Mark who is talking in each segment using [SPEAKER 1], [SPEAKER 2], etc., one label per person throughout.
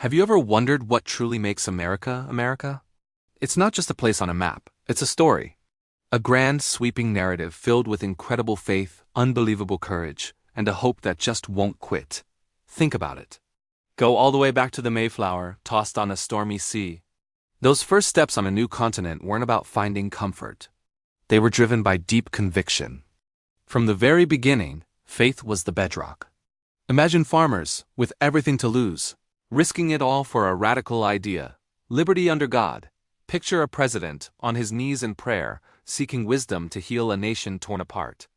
[SPEAKER 1] Have you ever wondered what truly makes America, America? It's not just a place on a map, it's a story. A grand, sweeping narrative filled with incredible faith, unbelievable courage, and a hope that just won't quit. Think about it. Go all the way back to the Mayflower, tossed on a stormy sea. Those first steps on a new continent weren't about finding comfort. They were driven by deep conviction. From the very beginning, faith was the bedrock. Imagine farmers, with everything to lose, risking it all for a radical idea, liberty under God. Picture a president, on his knees in prayer, seeking wisdom to heal a nation torn apart.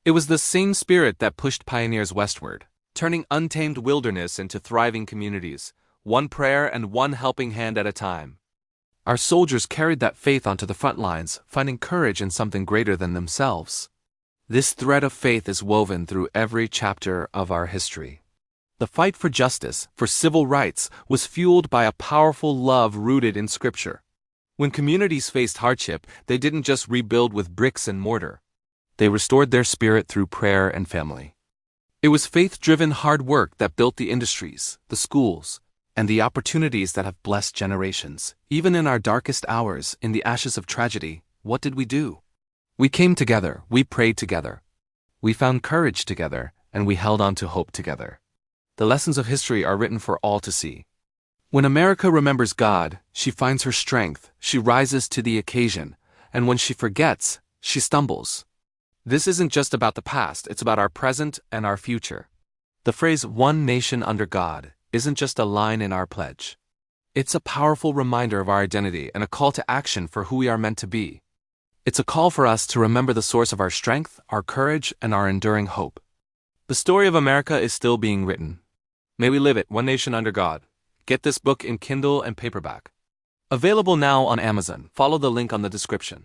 [SPEAKER 1] It was the same spirit that pushed pioneers westward, turning untamed wilderness into thriving communities, one prayer and one helping hand at a time. Our soldiers carried that faith onto the front lines, finding courage in something greater than themselves. This thread of faith is woven through every chapter of our history. The fight for justice, for civil rights, was fueled by a powerful love rooted in Scripture. When communities faced hardship, they didn't just rebuild with bricks and mortar. They restored their spirit through prayer and family. It was faith-driven hard work that built the industries, the schools, and the opportunities that have blessed generations. Even in our darkest hours, in the ashes of tragedy, what did we do? We came together, we prayed together. We found courage together, and we held on to hope together. The lessons of history are written for all to see. When America remembers God, she finds her strength, she rises to the occasion, and when she forgets, she stumbles. This isn't just about the past, it's about our present and our future. The phrase, "one nation under God," isn't just a line in our pledge. It's a powerful reminder of our identity and a call to action for who we are meant to be. It's a call for us to remember the source of our strength, our courage, and our enduring hope. The story of America is still being written. May we live it, one nation under God. Get this book in Kindle and paperback. Available now on Amazon. Follow the link on the description.